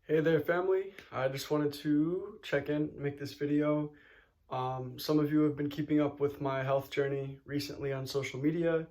Hey there, family. I just wanted to check in, make this video. Some of you have been keeping up with my health journey recently on social media,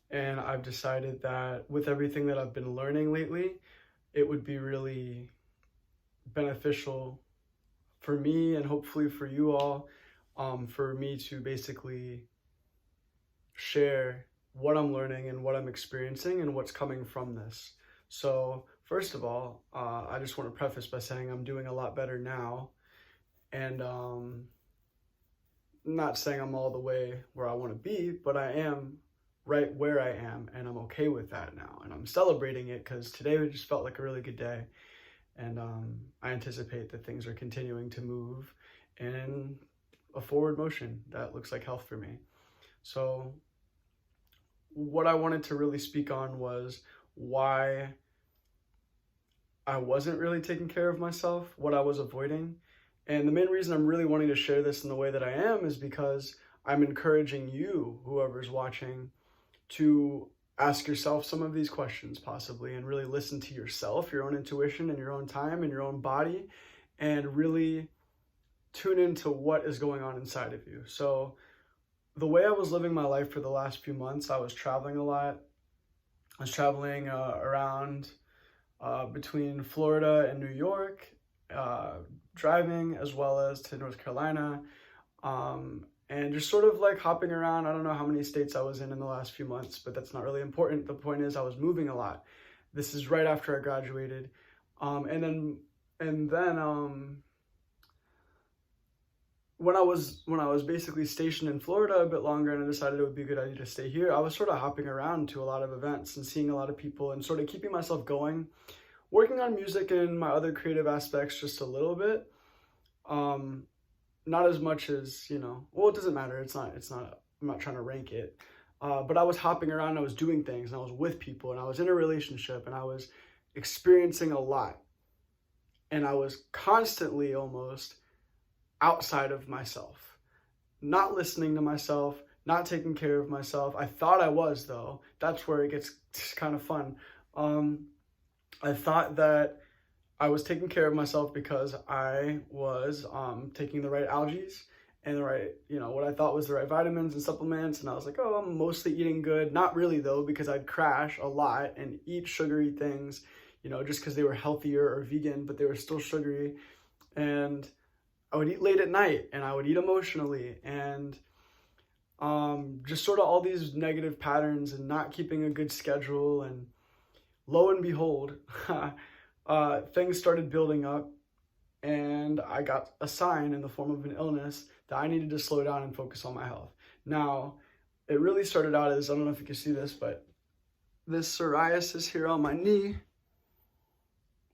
and I've decided that with everything that I've been learning lately, it would be really beneficial for me and hopefully for you all, for me to basically share what I'm learning and what I'm experiencing and what's coming from this. So, first of all, I just want to preface by saying I'm doing a lot better now, and not saying I'm all the way where I want to be, but I am right where I am, and I'm okay with that now. And I'm celebrating it because today just felt like a really good day, and I anticipate that things are continuing to move in a forward motion that looks like health for me. So, what I wanted to really speak on was why I wasn't really taking care of myself, what I was avoiding. And the main reason I'm really wanting to share this in the way that I am is because I'm encouraging you, whoever's watching, to ask yourself some of these questions possibly and really listen to yourself, your own intuition, and your own time and your own body, and really tune into what is going on inside of you. So, the way I was living my life for the last few months, I was traveling a lot. I was traveling around between Florida and New York, uh, driving as well as to North Carolina, and just sort of like hopping around. I don't know how many states I was in the last few months, but that's not really important. The point is I was moving a lot. This is right after I graduated, and then when I was basically stationed in Florida a bit longer and I decided it would be a good idea to stay here, I was sort of hopping around to a lot of events and seeing a lot of people and sort of keeping myself going, working on music and my other creative aspects just a little bit. Um, Not as much as, well, it doesn't matter. I'm not trying to rank it. But I was hopping around, I was doing things, and I was with people, and I was in a relationship, and I was experiencing a lot. And I was constantly almost outside of myself, not listening to myself, not taking care of myself. I thought I was, though. That's where it gets kind of fun. Um, I thought that I was taking care of myself because I was taking the right algaes and the right, what I thought was the right vitamins and supplements. And I was like, oh, I'm mostly eating good. Not really, though, because I'd crash a lot and eat sugary things, just because they were healthier or vegan, but they were still sugary. And I would eat late at night and I would eat emotionally and just sort of all these negative patterns and not keeping a good schedule. And lo and behold, things started building up and I got a sign in the form of an illness that I needed to slow down and focus on my health. Now, it really started out as, I don't know if you can see this, but this psoriasis here on my knee,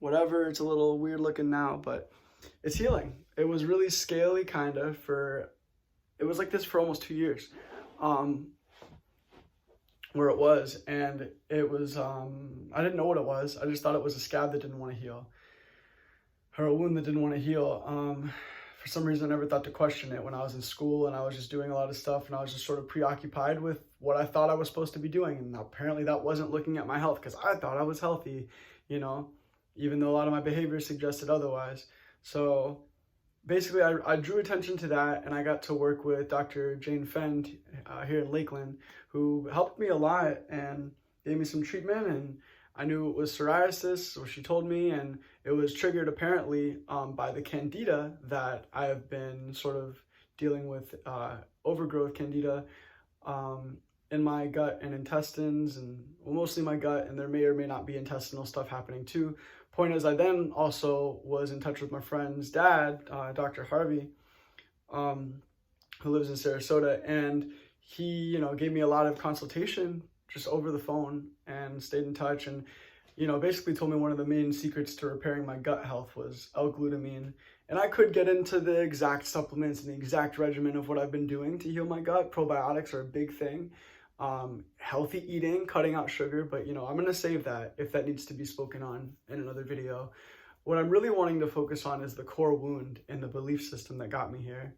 whatever, it's a little weird looking now, but it's healing. It was really scaly it was like this for almost 2 years. Where it was, and it was I didn't know what it was. I just thought it was a scab that didn't want to heal, or a wound that didn't want to heal. For some reason I never thought to question it when I was in school, and I was just doing a lot of stuff, and I was just sort of preoccupied with what I thought I was supposed to be doing, and apparently that wasn't looking at my health because I thought I was healthy, even though a lot of my behavior suggested otherwise. So basically, I drew attention to that, and I got to work with Dr. Jane Fend here in Lakeland, who helped me a lot and gave me some treatment. And I knew it was psoriasis, so she told me, and it was triggered apparently by the candida that I have been sort of dealing with, overgrowth candida in my gut and intestines, and well, mostly my gut, and there may or may not be intestinal stuff happening too. Point is, I then also was in touch with my friend's dad, Dr. Harvey, who lives in Sarasota, and he, gave me a lot of consultation just over the phone and stayed in touch, and, basically told me one of the main secrets to repairing my gut health was L-glutamine. And I could get into the exact supplements and the exact regimen of what I've been doing to heal my gut. Probiotics are a big thing. Healthy eating, cutting out sugar, but I'm going to save that if that needs to be spoken on in another video. What I'm really wanting to focus on is the core wound and the belief system that got me here.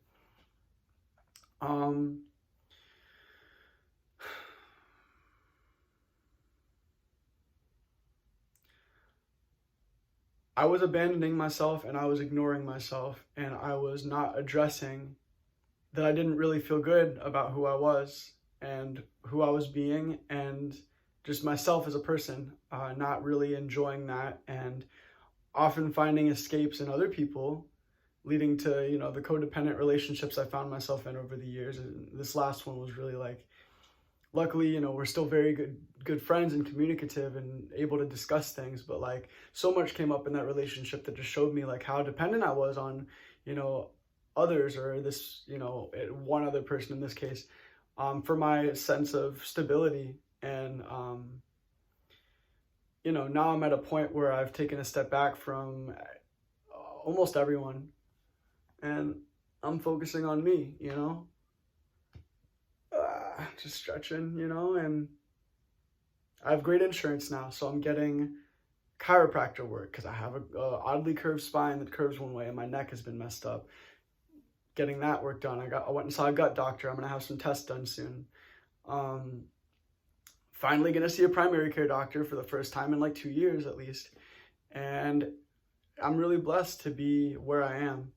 I was abandoning myself and I was ignoring myself, and I was not addressing that I didn't really feel good about who I was and who I was being, and just myself as a person, not really enjoying that, and often finding escapes in other people, leading to, you know, the codependent relationships I found myself in over the years. And this last one was really like, luckily, you know, we're still very good friends and communicative and able to discuss things, but like so much came up in that relationship that just showed me like how dependent I was on, you know, others, or this, you know, one other person in this case, for my sense of stability. And you know, now I'm at a point where I've taken a step back from almost everyone, and I'm focusing on me, you know, just stretching, you know, and I have great insurance now, so I'm getting chiropractor work because I have a oddly curved spine that curves one way, and my neck has been messed up. Getting that work done, I went and saw a gut doctor. I'm gonna have some tests done soon. Finally gonna see a primary care doctor for the first time in like 2 years at least, and I'm really blessed to be where I am,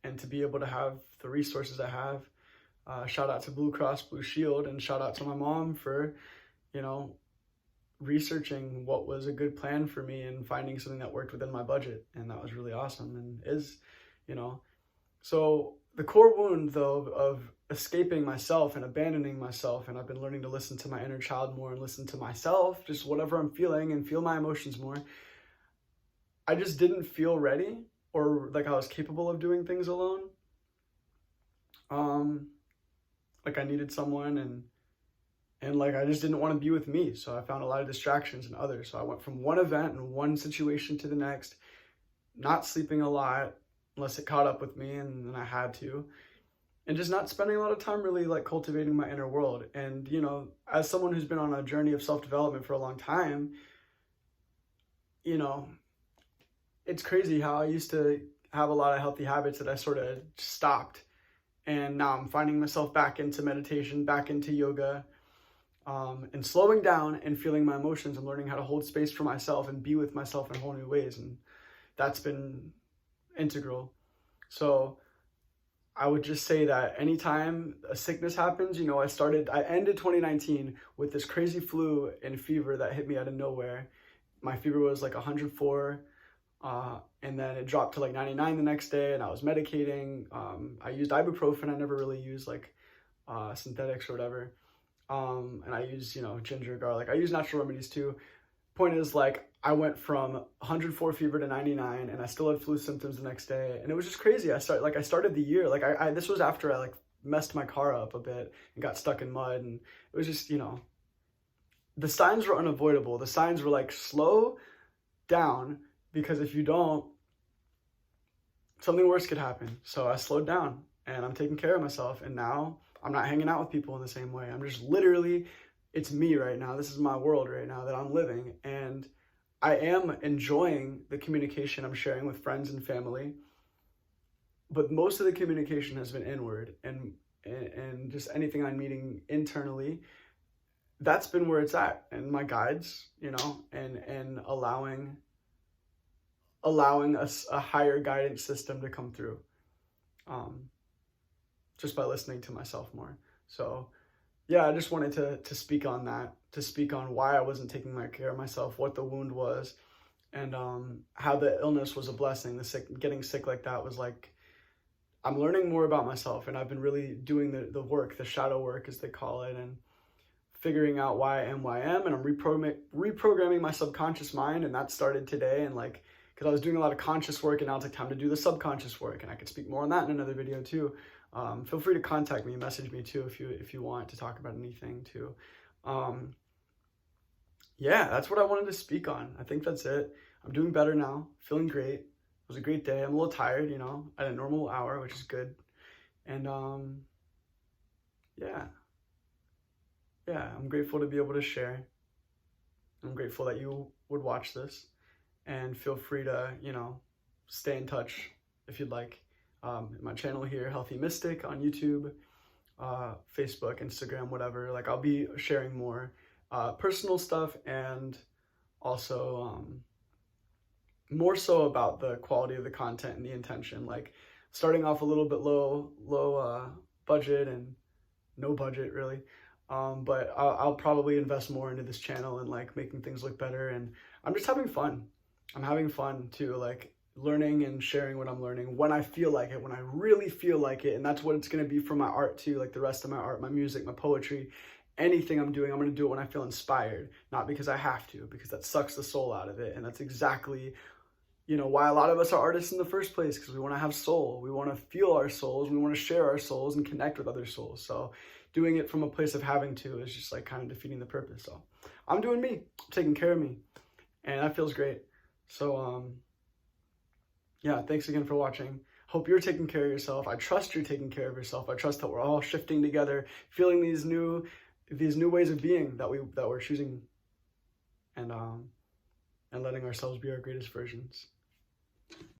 and to be able to have the resources I have. Shout out to Blue Cross Blue Shield, and shout out to my mom for, you know, researching what was a good plan for me and finding something that worked within my budget. And that was really awesome, and is, you know, so the core wound though of escaping myself and abandoning myself, and I've been learning to listen to my inner child more and listen to myself, just whatever I'm feeling, and feel my emotions more. I just didn't feel ready or like I was capable of doing things alone. Like I needed someone, and like I just didn't want to be with me. So I found a lot of distractions in others. So I went from one event and one situation to the next, not sleeping a lot unless it caught up with me and then I had to, and just not spending a lot of time really like cultivating my inner world. And, you know, as someone who's been on a journey of self-development for a long time, you know, it's crazy how I used to have a lot of healthy habits that I sort of stopped. And now I'm finding myself back into meditation, back into yoga, and slowing down and feeling my emotions and learning how to hold space for myself and be with myself in whole new ways. And that's been integral. So I would just say that anytime a sickness happens, you know, I ended 2019 with this crazy flu and fever that hit me out of nowhere. My fever was like 104. And then it dropped to like 99 the next day, and I was medicating. I used ibuprofen. I never really used like synthetics or whatever. And I used, you know, ginger, garlic. I use natural remedies too. Point is, like, I went from 104 fever to 99, and I still had flu symptoms the next day. And it was just crazy. I started the year, like this was after I like messed my car up a bit and got stuck in mud. And it was just, you know, the signs were unavoidable. The signs were like, slow down, because if you don't, something worse could happen. So I slowed down, and I'm taking care of myself. And now I'm not hanging out with people in the same way. I'm just literally, it's me right now. This is my world right now that I'm living. And I am enjoying the communication I'm sharing with friends and family. But most of the communication has been inward, and just anything I'm meeting internally, that's been where it's at. And my guides, you know, and allowing us a higher guidance system to come through, just by listening to myself more. So yeah, I just wanted to speak on that, to speak on why I wasn't taking care of myself, what the wound was, and how the illness was a blessing. Getting sick like that was like, I'm learning more about myself, and I've been really doing the work, the shadow work as they call it, and figuring out why I am, and I'm reprogramming my subconscious mind. And that started today. And like, because I was doing a lot of conscious work, and now it's like time to do the subconscious work, and I could speak more on that in another video too. Feel free to contact me, message me too if you want to talk about anything too. Yeah, that's what I wanted to speak on. I think that's it. I'm doing better now, feeling great. It was a great day. I'm a little tired, you know, at a normal hour, which is good. And yeah, I'm grateful to be able to share. I'm grateful that you would watch this, and feel free to, you know, stay in touch if you'd like. My channel here, Healthy Mystic, on YouTube, Facebook, Instagram, whatever. Like, I'll be sharing more personal stuff, and also more so about the quality of the content and the intention. Like starting off a little bit low budget and no budget really. But I'll probably invest more into this channel and like making things look better. And I'm just having fun. I'm having fun too, like learning and sharing what I'm learning when I feel like it, when I really feel like it. And that's what it's going to be for my art too, like the rest of my art, my music, my poetry, anything I'm doing, I'm going to do it when I feel inspired, not because I have to, because that sucks the soul out of it. And that's exactly, you know, why a lot of us are artists in the first place, because we want to have soul. We want to feel our souls. We want to share our souls and connect with other souls. So doing it from a place of having to is just like kind of defeating the purpose. So I'm doing me, taking care of me, and that feels great. So yeah, thanks again for watching. Hope you're taking care of yourself. I trust you're taking care of yourself. I trust that we're all shifting together, feeling these new ways of being that we're choosing, and letting ourselves be our greatest versions.